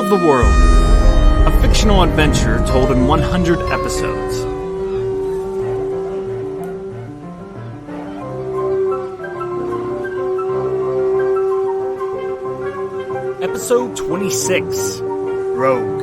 of the World, a fictional adventure told in 100 episodes. Episode 26, Rogue.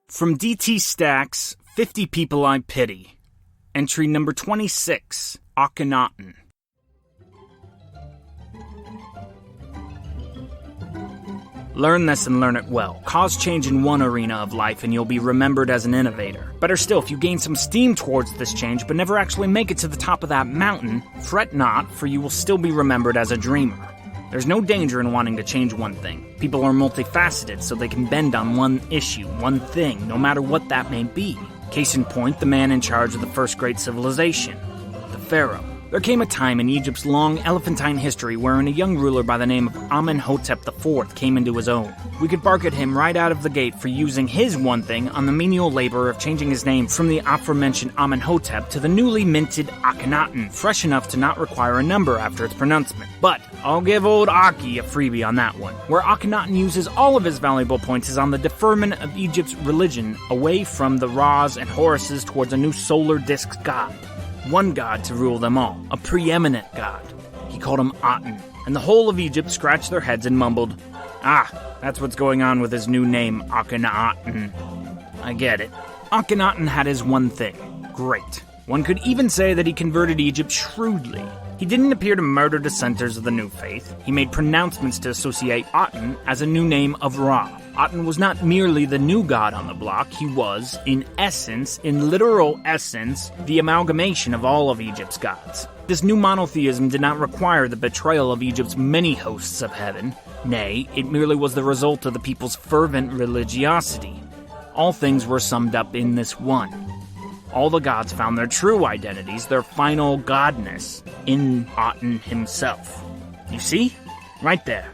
From DT Stacks, 50 People I Pity. Entry number 26, Akhenaten. Learn this and learn it well. Cause change in one arena of life and you'll be remembered as an innovator. Better still, if you gain some steam towards this change but never actually make it to the top of that mountain, fret not, for you will still be remembered as a dreamer. There's no danger in wanting to change one thing. People are multifaceted, so they can bend on one issue, one thing, no matter what that may be. Case in point, the man in charge of the first great civilization, the Pharaoh. There came a time in Egypt's long elephantine history wherein a young ruler by the name of Amenhotep IV came into his own. We could bark at him right out of the gate for using his one thing on the menial labor of changing his name from the aforementioned Amenhotep to the newly minted Akhenaten, fresh enough to not require a number after its pronouncement. But I'll give old Aki a freebie on that one. Where Akhenaten uses all of his valuable points is on the deferment of Egypt's religion away from the Ra's and Horuses towards a new solar disk god. One god to rule them all, a preeminent god. He called him Aten, and the whole of Egypt scratched their heads and mumbled, "Ah, that's what's going on with his new name, Akhenaten." I get it. Akhenaten had his one thing. Great. One could even say that he converted Egypt shrewdly. He didn't appear to murder dissenters of the new faith. He made pronouncements to associate Aten as a new name of Ra. Aten was not merely the new god on the block, he was, in essence, in literal essence, the amalgamation of all of Egypt's gods. This new monotheism did not require the betrayal of Egypt's many hosts of heaven. Nay, it merely was the result of the people's fervent religiosity. All things were summed up in this one. All the gods found their true identities, their final godness, in Aten himself. You see? Right there.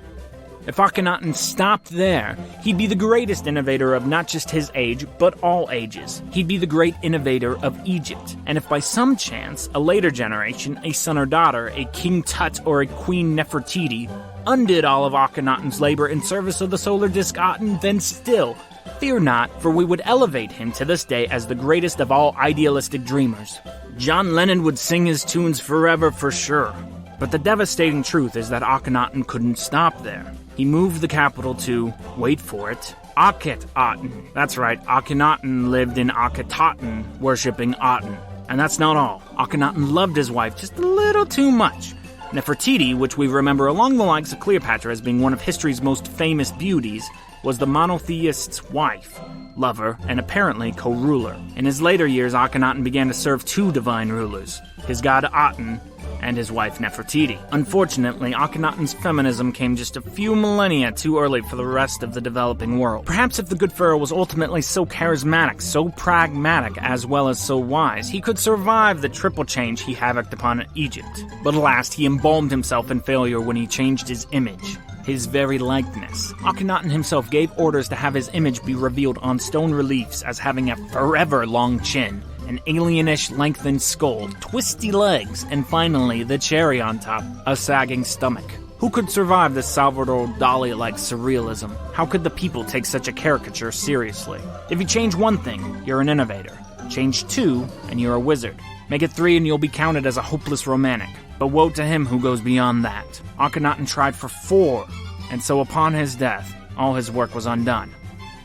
If Akhenaten stopped there, he'd be the greatest innovator of not just his age, but all ages. He'd be the great innovator of Egypt. And if by some chance, a later generation, a son or daughter, a King Tut or a Queen Nefertiti, undid all of Akhenaten's labor in service of the solar disk Aten, then still, fear not, for we would elevate him to this day as the greatest of all idealistic dreamers. John Lennon would sing his tunes forever for sure. But the devastating truth is that Akhenaten couldn't stop there. He moved the capital to, wait for it, Akhetaten. That's right, Akhenaten lived in Akhetaten, worshipping Aten. And that's not all. Akhenaten loved his wife just a little too much. Nefertiti, which we remember along the likes of Cleopatra as being one of history's most famous beauties, was the monotheist's wife, lover, and apparently co-ruler. In his later years, Akhenaten began to serve two divine rulers, his god Aten and his wife Nefertiti. Unfortunately, Akhenaten's feminism came just a few millennia too early for the rest of the developing world. Perhaps if the good pharaoh was ultimately so charismatic, so pragmatic, as well as so wise, he could survive the triple change he havocked upon Egypt. But alas, he embalmed himself in failure when he changed his image. His very likeness. Akhenaten himself gave orders to have his image be revealed on stone reliefs as having a forever long chin, an alienish lengthened skull, twisty legs, and finally, the cherry on top, a sagging stomach. Who could survive this Salvador Dali-like surrealism? How could the people take such a caricature seriously? If you change one thing, you're an innovator. Change two, and you're a wizard. Make it three and you'll be counted as a hopeless romantic. But woe to him who goes beyond that. Akhenaten tried for 4, and so upon his death, all his work was undone.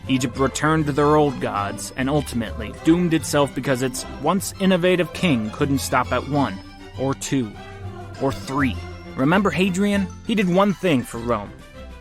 Egypt returned to their old gods, and ultimately doomed itself because its once innovative king couldn't stop at 1, or 2, or 3. Remember Hadrian? He did one thing for Rome.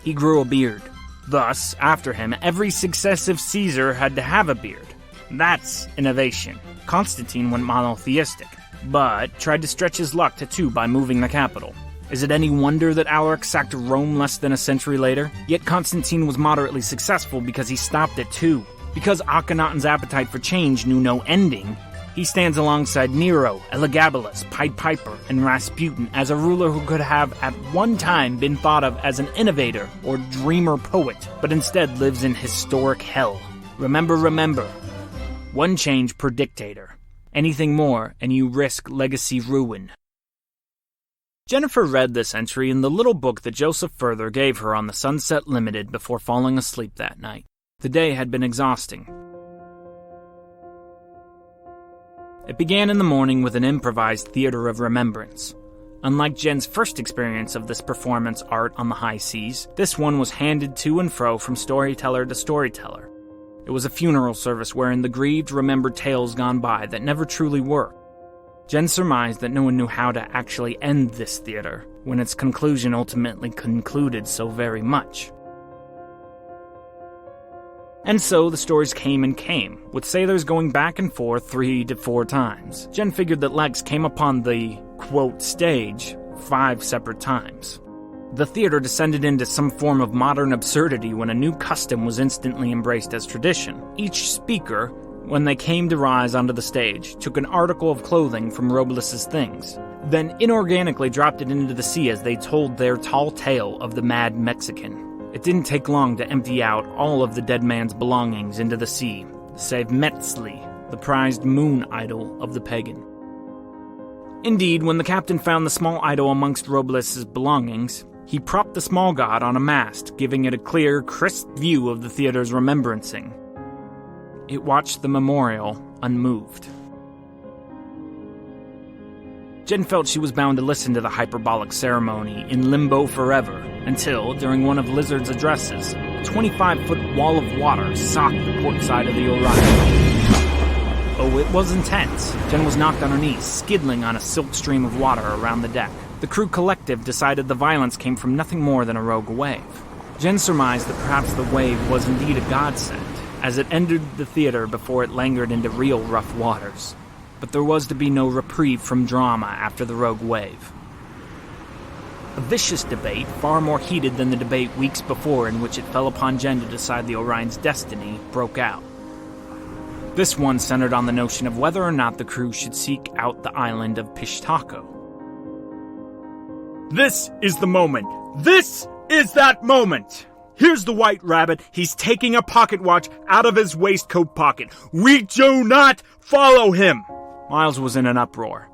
He grew a beard. Thus, after him, every successive Caesar had to have a beard. That's innovation. Constantine went monotheistic, but tried to stretch his luck to 2 by moving the capital. Is it any wonder that Alaric sacked Rome less than a century later? Yet Constantine was moderately successful because he stopped at 2. Because Akhenaten's appetite for change knew no ending, He stands alongside Nero, Elagabalus, Pied Piper, and Rasputin as a ruler who could have at one time been thought of as an innovator or dreamer poet, but instead lives in historic hell. Remember, one change per dictator. Anything more, and you risk legacy ruin. Jennifer read this entry in the little book that Joseph Further gave her on the Sunset Limited before falling asleep that night. The day had been exhausting. It began in the morning with an improvised theater of remembrance. Unlike Jen's first experience of this performance art on the high seas, this one was handed to and fro from storyteller to storyteller. It was a funeral service wherein the grieved remembered tales gone by that never truly were. Jen surmised that no one knew how to actually end this theater, when its conclusion ultimately concluded so very much. And so the stories came and came, with sailors going back and forth 3 to 4 times. Jen figured that Lex came upon the, quote, stage 5 separate times. The theater descended into some form of modern absurdity when a new custom was instantly embraced as tradition. Each speaker, when they came to rise onto the stage, took an article of clothing from Robles' things, then inorganically dropped it into the sea as they told their tall tale of the mad Mexican. It didn't take long to empty out all of the dead man's belongings into the sea, save Metzli, the prized moon idol of the pagan. Indeed, when the captain found the small idol amongst Robles' belongings, he propped the small god on a mast, giving it a clear, crisp view of the theater's remembrancing. It watched the memorial unmoved. Jen felt she was bound to listen to the hyperbolic ceremony in limbo forever, until, during one of Lizard's addresses, a 25-foot wall of water socked the port side of the Orion. Oh, it was intense. Jen was knocked on her knees, skiddling on a silk stream of water around the deck. The crew collective decided the violence came from nothing more than a rogue wave. Jen surmised that perhaps the wave was indeed a godsend, as it entered the theater before it lingered into real rough waters. But there was to be no reprieve from drama after the rogue wave. A vicious debate, far more heated than the debate weeks before in which it fell upon Jen to decide the Orion's destiny, broke out. This one centered on the notion of whether or not the crew should seek out the island of Pishtako. This is the moment. This is that moment! Here's the White Rabbit. He's taking a pocket watch out of his waistcoat pocket. We do not follow him! Miles was in an uproar.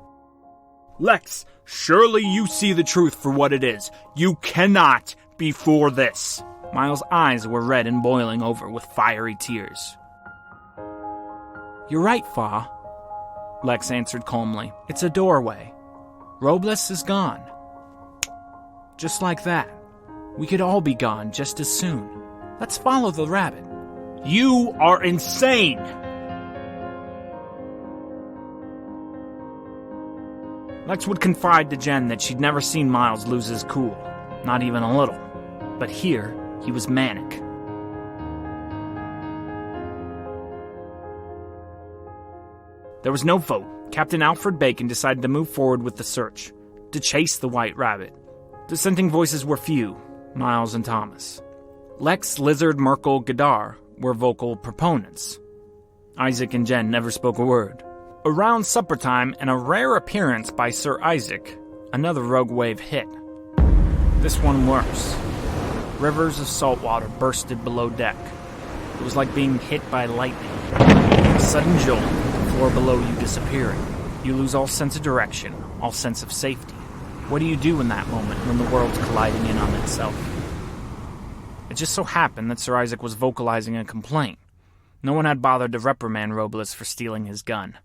Lex, surely you see the truth for what it is. You cannot be for this. Miles' eyes were red and boiling over with fiery tears. You're right, Fa, Lex answered calmly. It's a doorway. Robles is gone. Just like that. We could all be gone just as soon. Let's follow the rabbit. You are insane! Lex would confide to Jen that she'd never seen Miles lose his cool. Not even a little. But here, he was manic. There was no vote. Captain Alfred Bacon decided to move forward with the search, to chase the White Rabbit. Dissenting voices were few, Miles and Thomas. Lex, Lizard, Merkel, Godard were vocal proponents. Isaac and Jen never spoke a word. Around supper time, and a rare appearance by Sir Isaac, another rogue wave hit. This one worse. Rivers of salt water bursted below deck. It was like being hit by lightning. A sudden jolt, the floor below you disappearing. You lose all sense of direction, all sense of safety. What do you do in that moment when the world's colliding in on itself? It just so happened that Sir Isaac was vocalizing a complaint. No one had bothered to reprimand Robles for stealing his gun.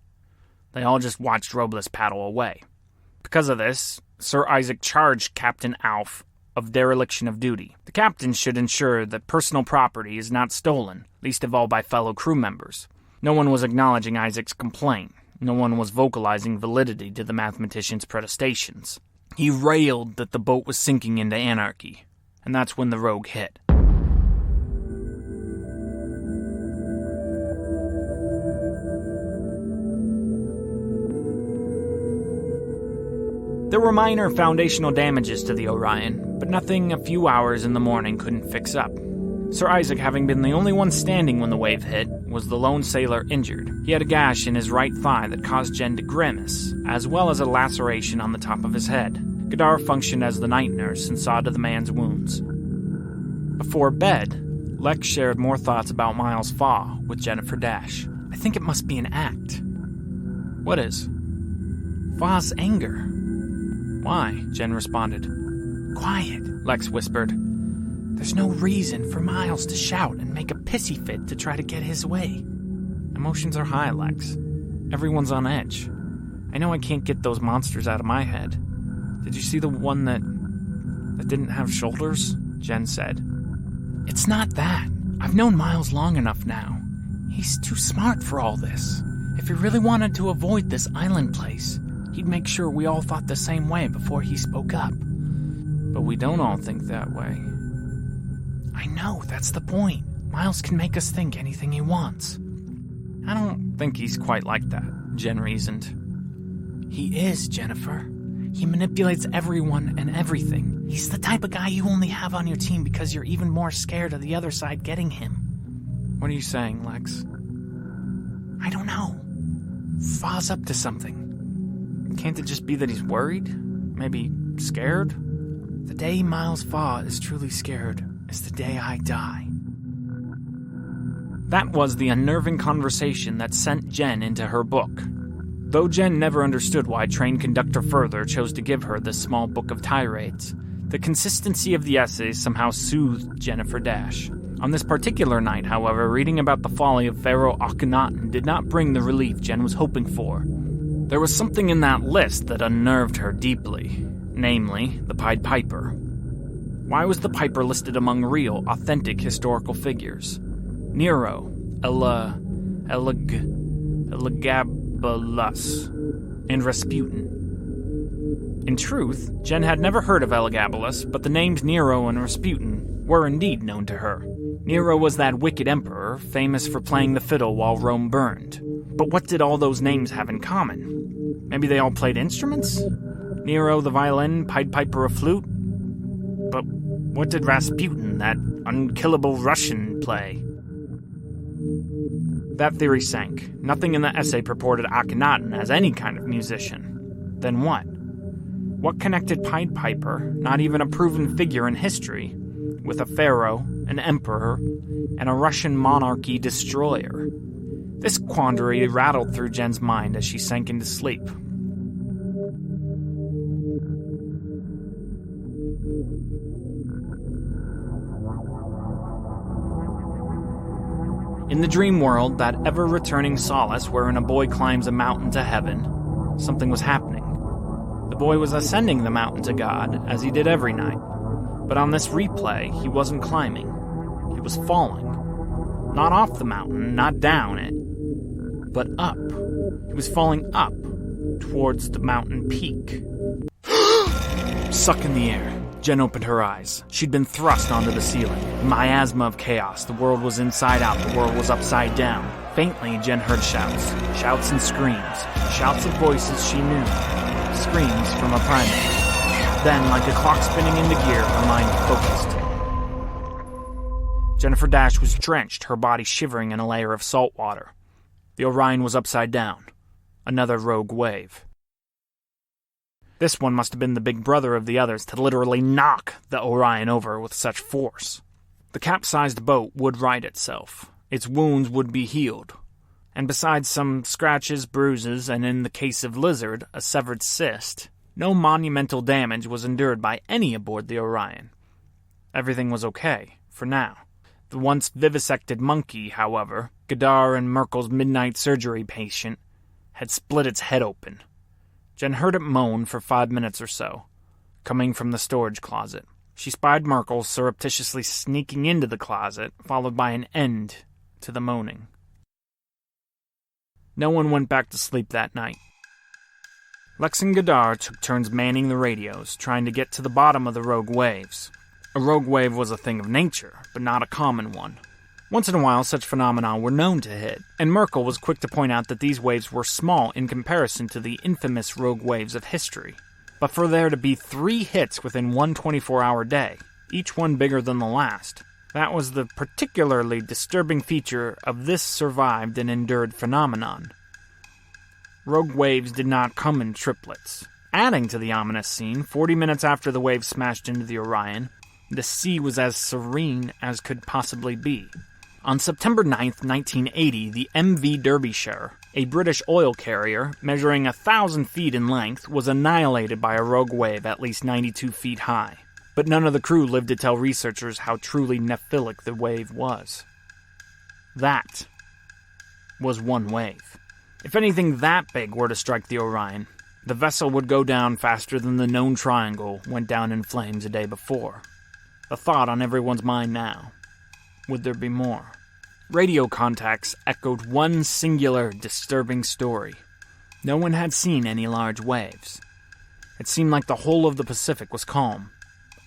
They all just watched Robles paddle away. Because of this, Sir Isaac charged Captain Alf of dereliction of duty. The captain should ensure that personal property is not stolen, least of all by fellow crew members. No one was acknowledging Isaac's complaint. No one was vocalizing validity to the mathematician's protestations. He railed that the boat was sinking into anarchy, and that's when the rogue hit. There were minor foundational damages to the Orion, but nothing a few hours in the morning couldn't fix up. Sir Isaac, having been the only one standing when the wave hit, was the lone sailor injured. He had a gash in his right thigh that caused Jen to grimace, as well as a laceration on the top of his head. Gadar functioned as the night nurse and saw to the man's wounds. Before bed, Lex shared more thoughts about Miles' Faw with Jennifer Dash. I think it must be an act. What is? Faw's anger. Why? Jen responded. Quiet, Lex whispered. There's no reason for Miles to shout and make a pissy fit to try to get his way. Emotions are high, Lex. Everyone's on edge. I know I can't get those monsters out of my head. Did you see the one that didn't have shoulders? Jen said. It's not that. I've known Miles long enough now. He's too smart for all this. If he really wanted to avoid this island place, he'd make sure we all thought the same way before he spoke up. But we don't all think that way. I know, that's the point. Miles can make us think anything he wants. I don't think he's quite like that, Jen reasoned. He is, Jennifer. He manipulates everyone and everything. He's the type of guy you only have on your team because you're even more scared of the other side getting him. What are you saying, Lex? I don't know. Faw's up to something. Can't it just be that he's worried? Maybe scared? The day Miles Faw is truly scared is the day I die. That was the unnerving conversation that sent Jen into her book. Though Jen never understood why trained conductor Further chose to give her this small book of tirades, the consistency of the essays somehow soothed Jennifer Dash. On this particular night, however, reading about the folly of Pharaoh Akhenaten did not bring the relief Jen was hoping for. There was something in that list that unnerved her deeply, namely, the Pied Piper. Why was the Piper listed among real, authentic historical figures? Nero, Elagabalus, and Rasputin. In truth, Jen had never heard of Elagabalus, but the names Nero and Rasputin were indeed known to her. Nero was that wicked emperor, famous for playing the fiddle while Rome burned. But what did all those names have in common? Maybe they all played instruments? Nero the violin, Pied Piper a flute? But what did Rasputin, that unkillable Russian, play? That theory sank. Nothing in the essay purported Akhenaten as any kind of musician. Then what? What connected Pied Piper, not even a proven figure in history, with a pharaoh, an emperor, and a Russian monarchy destroyer? This quandary rattled through Jen's mind as she sank into sleep. In the dream world, that ever-returning solace wherein a boy climbs a mountain to heaven, something was happening. The boy was ascending the mountain to God, as he did every night. But on this replay, he wasn't climbing. He was falling. Not off the mountain, not down it, but up. He was falling up, towards the mountain peak. Suck in the air. Jen opened her eyes. She'd been thrust onto the ceiling. A miasma of chaos. The world was inside out. The world was upside down. Faintly, Jen heard shouts. Shouts and screams. Shouts of voices she knew. Screams from a primate. Then, like a clock spinning into gear, her mind focused. Jennifer Dash was drenched, her body shivering in a layer of salt water. The Orion was upside down. Another rogue wave. This one must have been the big brother of the others to literally knock the Orion over with such force. The capsized boat would right itself. Its wounds would be healed. And besides some scratches, bruises, and in the case of Lizard, a severed cyst, no monumental damage was endured by any aboard the Orion. Everything was okay, for now. The once vivisected monkey, however, Gadar and Merkel's midnight surgery patient, had split its head open. Jen heard it moan for 5 minutes or so, coming from the storage closet. She spied Merkel surreptitiously sneaking into the closet, followed by an end to the moaning. No one went back to sleep that night. Lex and Gadar took turns manning the radios, trying to get to the bottom of the rogue waves. A rogue wave was a thing of nature, but not a common one. Once in a while, such phenomena were known to hit, and Merkel was quick to point out that these waves were small in comparison to the infamous rogue waves of history. But for there to be 3 hits within one 24-hour day, each one bigger than the last, That was the particularly disturbing feature of this survived and endured phenomenon. Rogue waves did not come in triplets. Adding to the ominous scene, 40 minutes after the wave smashed into the Orion, the sea was as serene as could possibly be. On September 9th, 1980, the MV Derbyshire, a British oil carrier measuring 1,000 feet in length, was annihilated by a rogue wave at least 92 feet high. But none of the crew lived to tell researchers how truly nephilic the wave was. That was one wave. If anything that big were to strike the Orion, the vessel would go down faster than the known triangle went down in flames a day before. The thought on everyone's mind now. Would there be more? Radio contacts echoed one singular, disturbing story. No one had seen any large waves. It seemed like the whole of the Pacific was calm.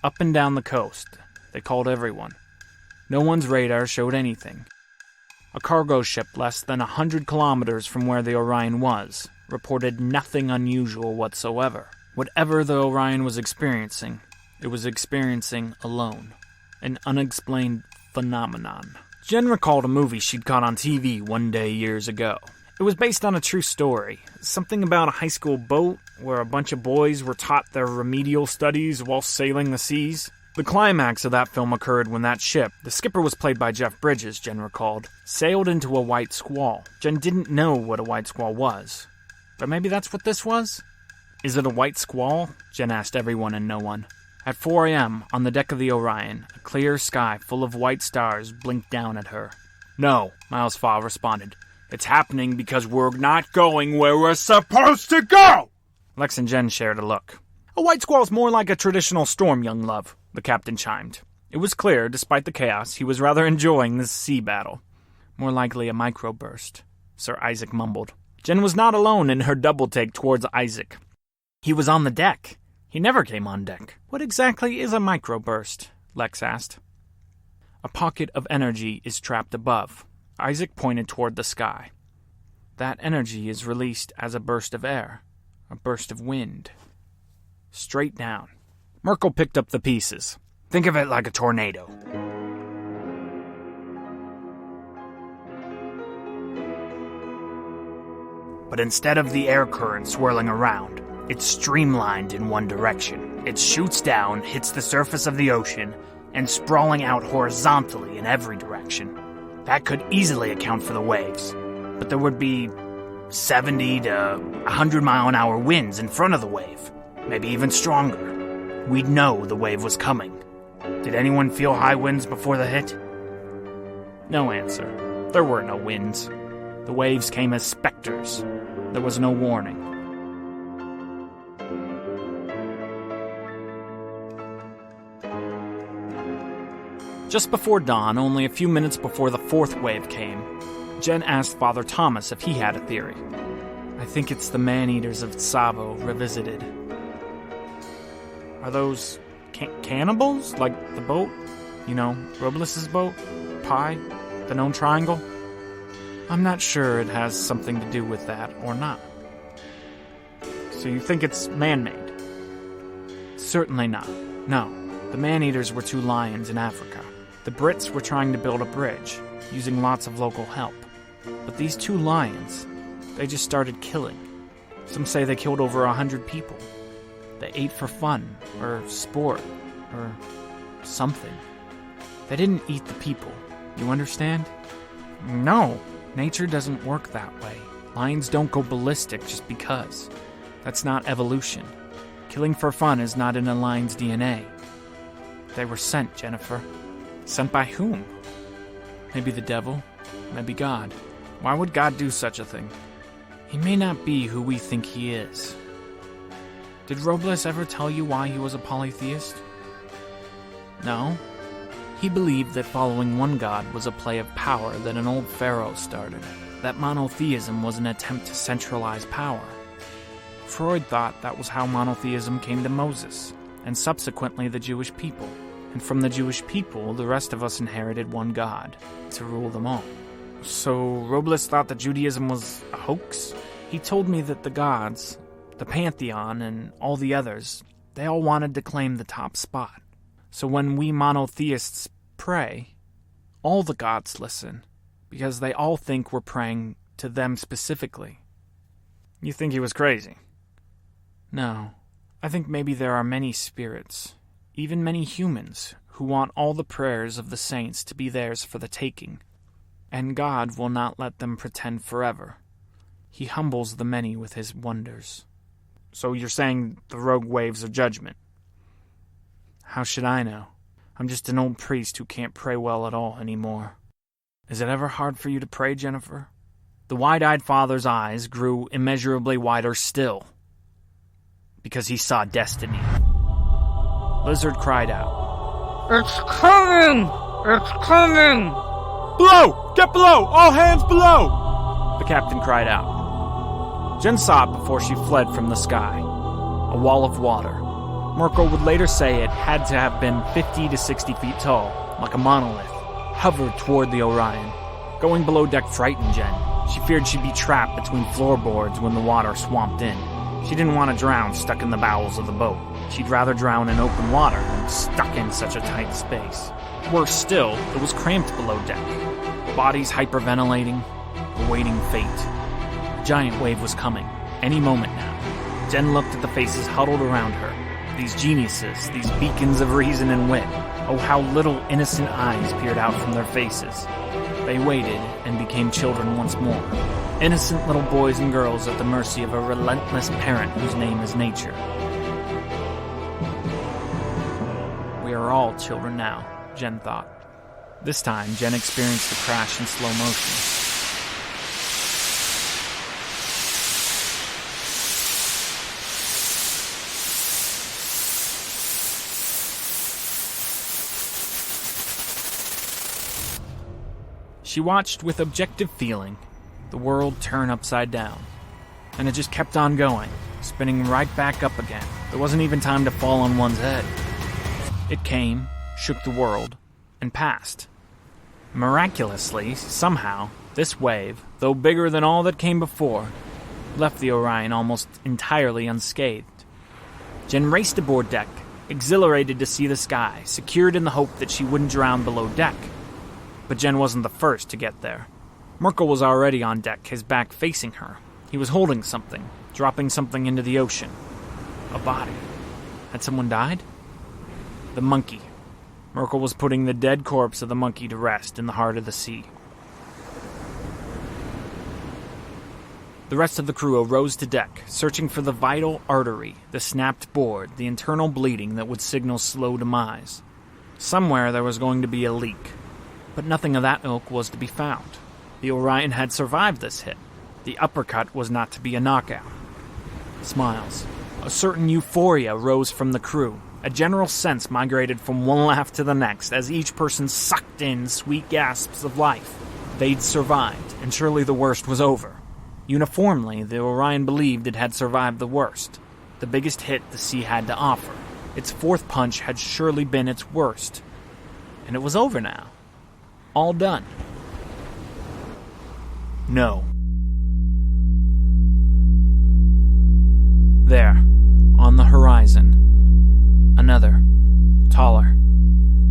Up and down the coast, they called everyone. No one's radar showed anything. A cargo ship less than 100 kilometers from where the Orion was reported nothing unusual whatsoever. Whatever the Orion was experiencing, it was experiencing alone. An unexplained phenomenon. Jen recalled a movie she'd caught on TV one day years ago. It was based on a true story. Something about a high school boat where a bunch of boys were taught their remedial studies while sailing the seas. The climax of that film occurred when that ship, the skipper was played by Jeff Bridges, Jen recalled, sailed into a white squall. Jen didn't know what a white squall was. But maybe that's what this was? Is it a white squall? Jen asked everyone and no one. At 4 a.m., on the deck of the Orion, a clear sky full of white stars blinked down at her. No, Miles Faw responded. It's happening because we're not going where we're supposed to go! Lex and Jen shared a look. A white squall's more like a traditional storm, young love, the captain chimed. It was clear, despite the chaos, he was rather enjoying this sea battle. More likely a microburst, Sir Isaac mumbled. Jen was not alone in her double-take towards Isaac. He was on the deck. He never came on deck. What exactly is a microburst? Lex asked. A pocket of energy is trapped above. Isaac pointed toward the sky. That energy is released as a burst of air, a burst of wind. Straight down. Merkel picked up the pieces. Think of it like a tornado. But instead of the air current swirling around, it's streamlined in one direction. It shoots down, hits the surface of the ocean, and sprawling out horizontally in every direction. That could easily account for the waves, but there would be 70 to 100 mile an hour winds in front of the wave, maybe even stronger. We'd know the wave was coming. Did anyone feel high winds before the hit? No answer. There were no winds. The waves came as specters. There was no warning. Just before dawn, only a few minutes before the fourth wave came, Jen asked Father Thomas if he had a theory. I think it's the man-eaters of Tsavo revisited. Are those cannibals? Like the boat? You know, Robles' boat? Pi? The known triangle? I'm not sure it has something to do with that or not. So you think it's man-made? Certainly not. No, the man-eaters were 2 lions in Africa. The Brits were trying to build a bridge, using lots of local help. But these 2 lions, they just started killing. Some say they killed over 100 people. They ate for fun, or sport, or something. They didn't eat the people. You understand? No, nature doesn't work that way. Lions don't go ballistic just because. That's not evolution. Killing for fun is not in a lion's DNA. They were sent, Jennifer. Sent by whom? Maybe the devil, maybe God. Why would God do such a thing? He may not be who we think he is. Did Robles ever tell you why he was a polytheist? No. He believed that following one god was a play of power that an old pharaoh started. That monotheism was an attempt to centralize power. Freud thought that was how monotheism came to Moses, and subsequently the Jewish people. And from the Jewish people, the rest of us inherited one God, to rule them all. So Robles thought that Judaism was a hoax? He told me that the gods, the pantheon, and all the others, they all wanted to claim the top spot. So when we monotheists pray, All the gods listen, because they all think we're praying to them specifically. You think he was crazy? No. I think maybe there are many spirits, even many humans, who want all the prayers of the saints to be theirs for the taking, and God will not let them pretend forever. He humbles the many with his wonders. So you're saying the rogue waves of judgment? How should I know? I'm just an old priest who can't pray well at all anymore. Is it ever hard for you to pray, Jennifer? The wide-eyed father's eyes grew immeasurably wider still, because he saw destiny. Lizard cried out, "It's coming! It's coming!" "Below! Get below! All hands below!" the captain cried out. Jen saw it before she fled from the sky. A wall of water. Merkel would later say it had to have been 50 to 60 feet tall, like a monolith, hovered toward the Orion. Going below deck frightened Jen. She feared she'd be trapped between floorboards when the water swamped in. She didn't want to drown stuck in the bowels of the boat. She'd rather drown in open water than stuck in such a tight space. Worse still, it was cramped below deck. Bodies hyperventilating, awaiting fate. A giant wave was coming, any moment now. Jen looked at the faces huddled around her. These geniuses, these beacons of reason and wit. Oh, how little innocent eyes peered out from their faces. They waited and became children once more. Innocent little boys and girls at the mercy of a relentless parent whose name is nature. We are all children now, Jen thought. This time, Jen experienced the crash in slow motion. She watched with objective feeling the world turn upside down. And it just kept on going, spinning right back up again. There wasn't even time to fall on one's head. It came, shook the world, and passed. Miraculously, somehow, this wave, though bigger than all that came before, left the Orion almost entirely unscathed. Jen raced aboard deck, exhilarated to see the sky, secured in the hope that she wouldn't drown below deck. But Jen wasn't the first to get there. Merkel was already on deck, his back facing her. He was holding something, dropping something into the ocean. A body. Had someone died? The monkey. Merkel was putting the dead corpse of the monkey to rest in the heart of the sea. The rest of the crew arose to deck, searching for the vital artery, the snapped board, the internal bleeding that would signal slow demise. Somewhere there was going to be a leak. But nothing of that ilk was to be found. The Orion had survived this hit. The uppercut was not to be a knockout. Smiles. A certain euphoria rose from the crew. A general sense migrated from one laugh to the next as each person sucked in sweet gasps of life. They'd survived, and surely the worst was over. Uniformly, the Orion believed it had survived the worst. The biggest hit the sea had to offer. Its fourth punch had surely been its worst. And it was over now. All done. No. There, on the horizon, another, taller,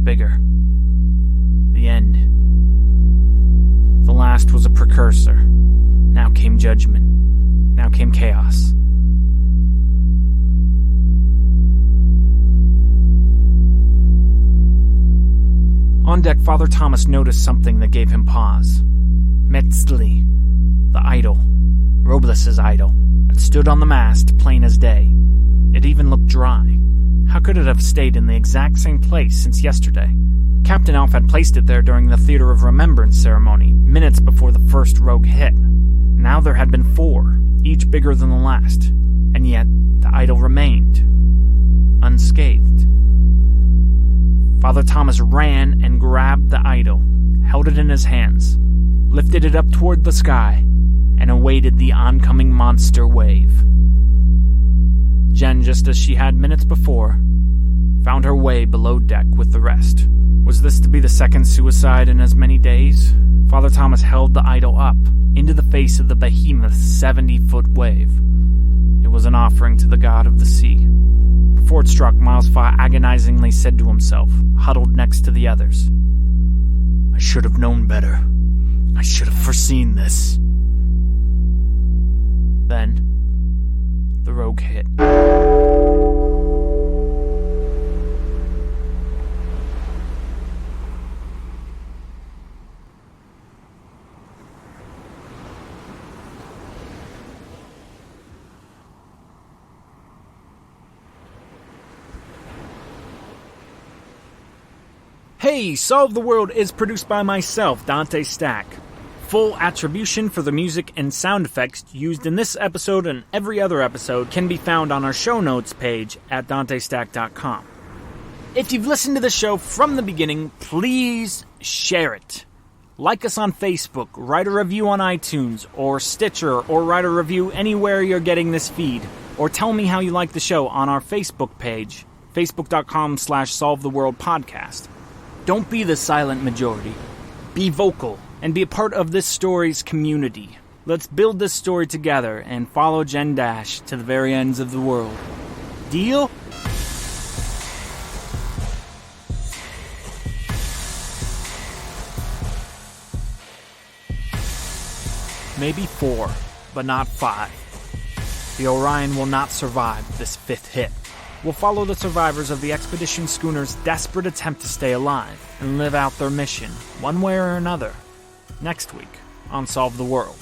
bigger. The end. The last was a precursor. Now came judgment. Now came chaos. On deck, Father Thomas noticed something that gave him pause. Metzli, the idol, Robles' idol, it stood on the mast, plain as day. It even looked dry. How could it have stayed in the exact same place since yesterday? Captain Alf had placed it there during the Theater of Remembrance ceremony, minutes before the first rogue hit. Now there had been 4, each bigger than the last, and yet the idol remained, unscathed. Father Thomas ran and grabbed the idol, held it in his hands, lifted it up toward the sky, and awaited the oncoming monster wave. Jen, just as she had minutes before, found her way below deck with the rest. Was this to be the second suicide in as many days? Father Thomas held the idol up, into the face of the behemoth's 70-foot wave. It was an offering to the god of the sea. Before it struck, Miles Fa agonizingly said to himself, huddled next to the others, I should have known better. I should have foreseen this. Then, the rogue hit. Hey, Solve the World is produced by myself, Dante Stack. Full attribution for the music and sound effects used in this episode and every other episode can be found on our show notes page at dantestack.com. If you've listened to the show from the beginning, please share it. Like us on Facebook, write a review on iTunes or Stitcher, or write a review anywhere you're getting this feed. Or tell me how you like the show on our Facebook page, facebook.com/solvetheworldpodcast. Don't be the silent majority. Be vocal and be a part of this story's community. Let's build this story together and follow Jen Dash to the very ends of the world. Deal? Maybe 4, but not 5. The Orion will not survive this 5th hit. We'll follow the survivors of the expedition schooner's desperate attempt to stay alive and live out their mission, one way or another, next week on Solve the World.